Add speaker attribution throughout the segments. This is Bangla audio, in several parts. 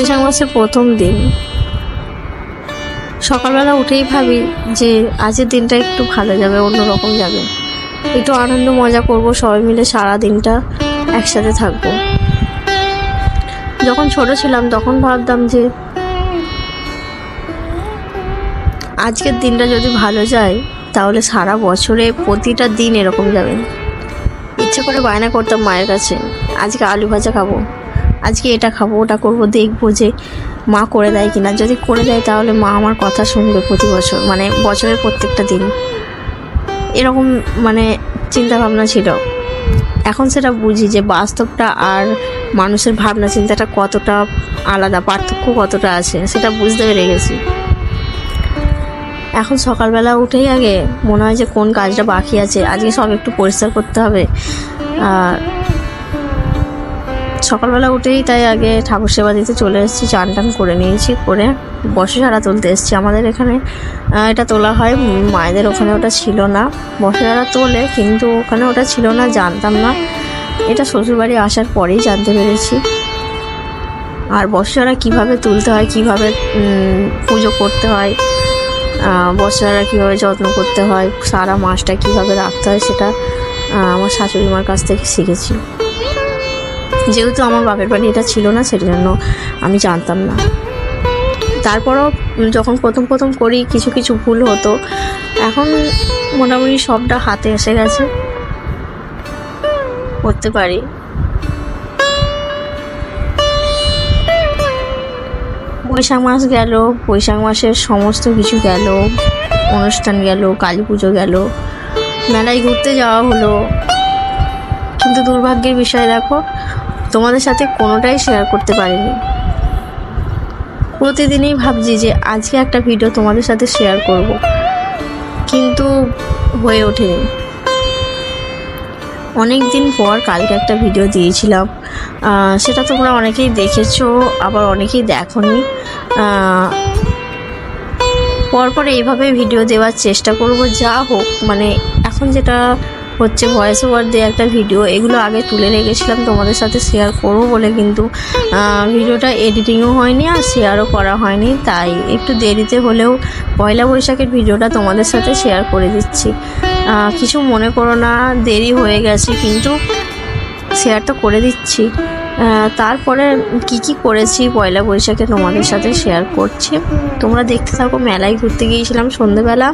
Speaker 1: বৈশাখ মাসের প্রথম দিন। সকালবেলা উঠেই ভাবি যে আজকের দিনটা একটু ভালো যাবে, অন্যরকম যাবে, একটু আনন্দ মজা করব, সবাই মিলে সারা দিনটা একসাথে থাকবো। যখন ছোট ছিলাম তখন ভাবতাম যে আজকের দিনটা যদি ভালো যায় তাহলে সারা বছরে প্রতিটা দিন এরকম যাবে। ইচ্ছে করে বায়না করতাম মায়ের কাছে, আজকে আলু ভাজা খাবো, আজকে এটা খাবো, ওটা করবো, দেখবো যে মা করে দেয় কিনা। যদি করে দেয় তাহলে মা আমার কথা শুনবে প্রতি বছর, মানে বছরের প্রত্যেকটা দিন। এরকম মানে চিন্তা ভাবনা ছিল। এখন সেটা বুঝি যে বাস্তবটা আর মানুষের ভাবনা চিন্তাটা কতটা আলাদা, পার্থক্য কতটা আছে, সেটা বুঝতে পেরে গেছি। এখন সকালবেলা উঠেই আগে মনে হয় যে কোন কাজটা বাকি আছে, আজকে সব একটু পরিষ্কার করতে হবে। আর সকালবেলা উঠেই তাই আগে ঠাকুর সেবা দিতে চলে এসেছি, চান টান করে নিয়েছি, করে বর্ষসারা তুলতে এসেছি। আমাদের এখানে এটা তোলা হয়, মায়েদের ওখানে ওটা ছিল না। বর্ষসারা তোলে, কিন্তু ওখানে ওটা ছিল না, জানতাম না। এটা শ্বশুরবাড়ি আসার পরেই জানতে পেরেছি। আর বর্ষসারা কীভাবে তুলতে হয়, কীভাবে পুজো করতে হয়, বর্ষসারা কীভাবে যত্ন করতে হয়, সারা মাসটা কীভাবে রাখতে হয়, সেটা আমার শাশুড়ি মার কাছ থেকে শিখেছি। যেহেতু আমার বাপের বাড়ি এটা ছিল না, সেজন্য আমি জানতাম না। তারপরও যখন প্রথম প্রথম করি কিছু কিছু ভুল হতো, এখন মোটামুটি সবটা হাতে এসে গেছে, করতে পারি। বৈশাখ মাস গেল, বৈশাখ মাসের সমস্ত কিছু গেল, অনুষ্ঠান গেল, কালী পুজো গেল, মেলায় ঘুরতে যাওয়া হলো। কিন্তু দুর্ভাগ্যের বিষয় দেখো, তোমাদের সাথে কোনোটাই শেয়ার করতে পারিনি। প্রতিদিনই ভাবছি যে আজকে একটা ভিডিও তোমাদের সাথে শেয়ার করব, কিন্তু হয়ে ওঠেনি। অনেক দিন পর কালকে একটা ভিডিও দিয়েছিলাম, সেটা তোমরা অনেকেই দেখেছো, আবার অনেকেই দেখোনি। পরপর এইভাবে ভিডিও দেওয়ার চেষ্টা করব, যা হোক। মানে এখন যেটা হচ্ছে ভয়েস ওভার দিয়ে একটা ভিডিও, এগুলো আগে তুলে রেখেছিলাম তোমাদের সাথে শেয়ার করবো বলে, কিন্তু ভিডিওটা এডিটিংও হয়নি আর শেয়ারও করা হয়নি। তাই একটু দেরিতে হলেও পয়লা বৈশাখের ভিডিওটা তোমাদের সাথে শেয়ার করে দিচ্ছি। কিছু মনে করো না, দেরি হয়ে গেছে, কিন্তু শেয়ার তো করে দিচ্ছি। তারপরে কি করেছি পয়লা বৈশাখে তোমাদের সাথে শেয়ার করছি, তোমরা দেখতে থাকো। মেলায় ঘুরতে গিয়েছিলাম সন্ধেবেলা,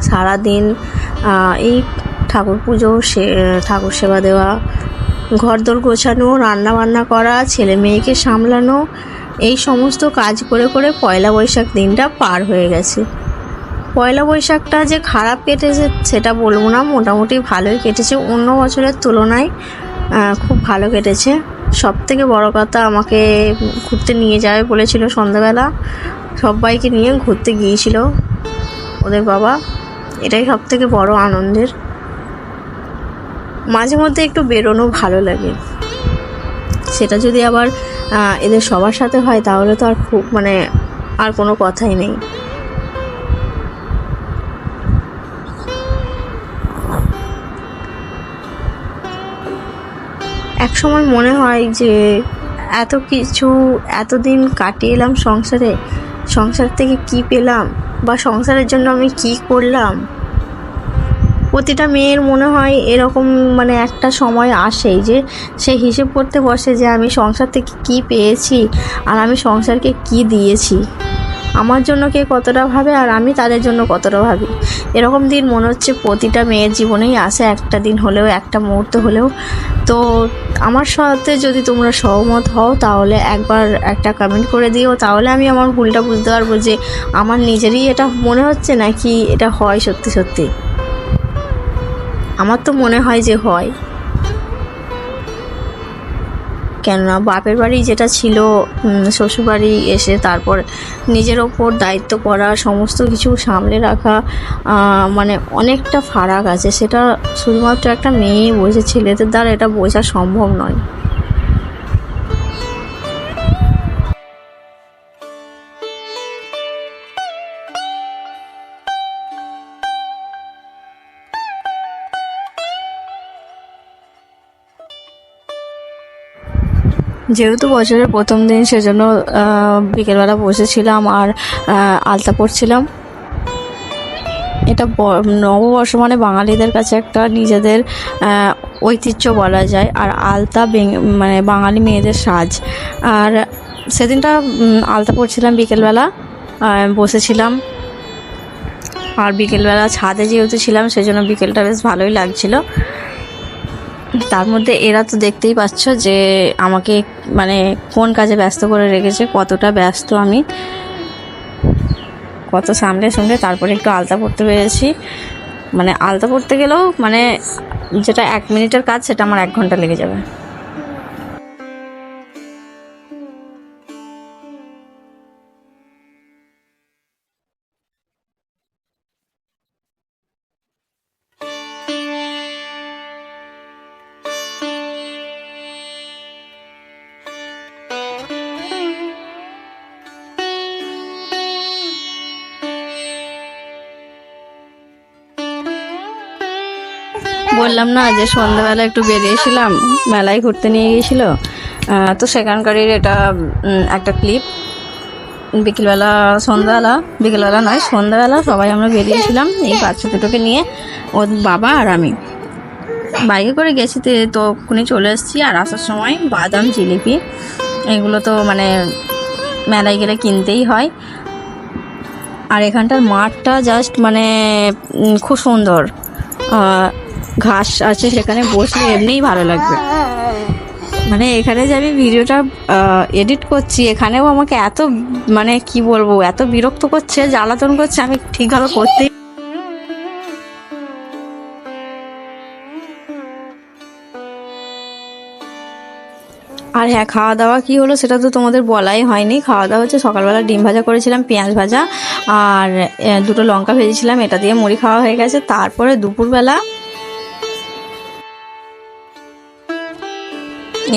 Speaker 1: সারাদিন এই ঠাকুর পুজো, ঠাকুর সেবা দেওয়া, ঘরদোর গোছানো, রান্না বান্না করা, ছেলে মেয়েকে সামলানো, এই সমস্ত কাজ করে করে পয়লা বৈশাখ দিনটা পার হয়ে গেছে। পয়লা বৈশাখটা যে খারাপ কেটেছে সেটা বলবো না, মোটামুটি ভালোই কেটেছে, অন্য বছরের তুলনায় খুব ভালো কেটেছে। সবথেকে বড় কথা, আমাকে ঘুরতে নিয়ে যাবে বলেছিল সন্ধ্যাবেলা, সবাইকে নিয়ে ঘুরতে গিয়েছিল ওদের বাবা। এটাই সবথেকে বড় আনন্দের। মাঝে মধ্যে একটু বেরোনো ভালো লাগে, সেটা যদি আবার এদের সবার সাথে হয় তাহলে তো আর খুব মানে আর কোনো কথাই নেই। এক সময় মনে হয় যে এত কিছু এতদিন কাটিয়ে এলাম সংসারে, সংসার থেকে কি পেলাম, বা সংসারের জন্য আমি কি করলাম। প্রতিটা মেয়ের মনে হয় এরকম, মানে একটা সময় আসেই যে সে হিসেব করতে বসে যে আমি সংসার থেকে কি পেয়েছি আর আমি সংসারকে কি দিয়েছি, আমার জন্য কে কতটা ভাবে আর আমি তাদের জন্য কতটা ভাবি। এরকম দিন মনে হচ্ছে প্রতিটা মেয়ের জীবনেই আসে, একটা দিন হলেও, একটা মুহূর্ত হলেও। তো আমার সাথে যদি তোমরা সহমত হও তাহলে একবার একটা কমেন্ট করে দিও, তাহলে আমি আমার ভুলটা বুঝতে পারবো যে আমার নিজেরই এটা মনে হচ্ছে নাকি এটা হয় সত্যি সত্যি। আমার তো মনে হয় যে হয়, কেননা বাপের বাড়ি যেটা ছিল, শ্বশুরবাড়ি এসে তারপর নিজের ওপর দায়িত্ব করা, সমস্ত কিছু সামলে রাখা, মানে অনেকটা ফারাক আছে। সেটা শুধুমাত্র একটা মেয়ে বোঝে, ছেলেদের দ্বারা এটা বোঝা সম্ভব নয়। যেহেতু বছরের প্রথম দিন সেজন্য বিকেলবেলা বসেছিলাম আর আলতা পড়ছিলাম। এটা নববর্ষ মানে বাঙালিদের কাছে একটা নিজেদের ঐতিহ্য বলা যায়। আর আলতা মানে বাঙালি মেয়েদের সাজ। আর সেদিনটা আলতা পড়ছিলাম বিকেলবেলা, বসেছিলাম। আর বিকেলবেলা ছাদে যেহেতু ছিলাম সেজন্য বিকেলটা বেশ ভালোই লাগছিল। তার মধ্যে এরা তো দেখতেই পাচ্ছ যে আমাকে মানে কোন কাজে ব্যস্ত করে রেখেছে, কতটা ব্যস্ত আমি, কত সামনে তারপরে একটু আলতা পড়তে পেরেছি। মানে আলতা পড়তে গেলেও মানে যেটা 1 মিনিটের কাজ সেটা আমার 1 ঘন্টা লেগে যাবে। বললাম না যে সন্ধ্যাবেলা একটু বেরিয়েছিলাম, মেলায় ঘুরতে নিয়ে গিয়েছিল, তো সেখানকারই এটা একটা ক্লিপ। বিকেলবেলা নয় সন্ধ্যাবেলা সবাই আমরা বেরিয়েছিলাম এই বাচ্চা দুটোকে নিয়ে, ওর বাবা আর আমি বাইকে করে গেছি। তো ওখানে চলে এসেছি। আর আসার সময় বাদাম, জিলিপি এগুলো তো মানে মেলায় গেলে কিনতেই হয়। আর এখানটার মাঠটা জাস্ট মানে খুব সুন্দর, ঘাস আছে, সেখানে বসলে এমনিই ভালো লাগবে। মানে এখানে যে আমি ভিডিওটা এডিট করছি, এখানেও আমাকে এত মানে কি বলবো, এত বিরক্ত করছে, জ্বালাতন করছে, আমি ঠিকভাবে করতেই। আর হ্যাঁ, খাওয়া দাওয়া কী হলো সেটা তো তোমাদের বলাই হয়নি। খাওয়া দাওয়া হচ্ছে সকালবেলা ডিম ভাজা করেছিলাম, পেঁয়াজ ভাজা, আর 2টো লঙ্কা ভেজেছিলাম, এটা দিয়ে মুড়ি খাওয়া হয়ে গেছে। তারপরে দুপুরবেলা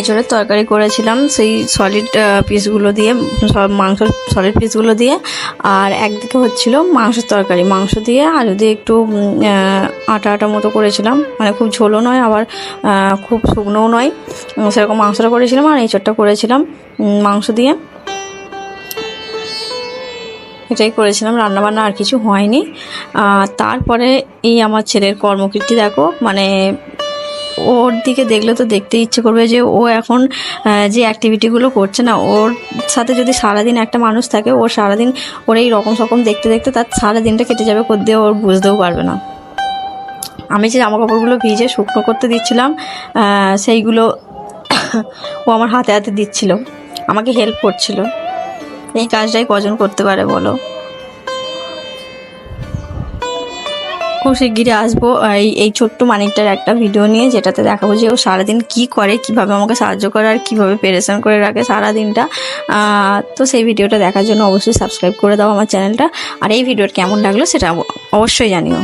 Speaker 1: এঁচড়ের তরকারি করেছিলাম, সেই সলিড পিসগুলো দিয়ে, সব মাংসর সলিড পিসগুলো দিয়ে। আর একদিকে হচ্ছিল মাংসের তরকারি, মাংস দিয়ে আলু দিয়ে একটু আটা মতো করেছিলাম, মানে খুব ঝোলও নয় আবার খুব শুকনোও নয়, সেরকম মাংসটা করেছিলাম। আর এঁচড়টা করেছিলাম মাংস দিয়ে, এটাই করেছিলাম। রান্নাবান্না আর কিছু হয়নি। তারপরে এই আমার ছেলের কর্মকীর্তি দেখো, মানে ওর দিকে দেখলে তো দেখতে ইচ্ছে করবে যে ও এখন যে অ্যাক্টিভিটিগুলো করছে না, ওর সাথে যদি সারাদিন একটা মানুষ থাকে, ওর সারাদিন ওর এই রকম দেখতে তার সারাদিনটা কেটে যাবে, করতে ওর বুঝতেও পারবে না। আমি যে জামা কাপড়গুলো ভিজে শুকনো করতে দিচ্ছিলাম, সেইগুলো ও আমার হাতে দিচ্ছিল, আমাকে হেল্প করছিল। এই কাজটাই কজন করতে পারে বলো। খুব শিগগিরই আসবো এই ছোট্ট মানিকটার একটা ভিডিও নিয়ে, যেটাতে দেখাবো যে ও সারাদিন কি করে, কিভাবে আমাকে সাহায্য করে, আর কীভাবে পেরেশান করে রাখে সারাদিনটা। তো সেই ভিডিওটা দেখার জন্য অবশ্যই সাবস্ক্রাইব করে দাও আমার চ্যানেলটা। আর এই ভিডিওটা কেমন লাগলো সেটা অবশ্যই জানিও।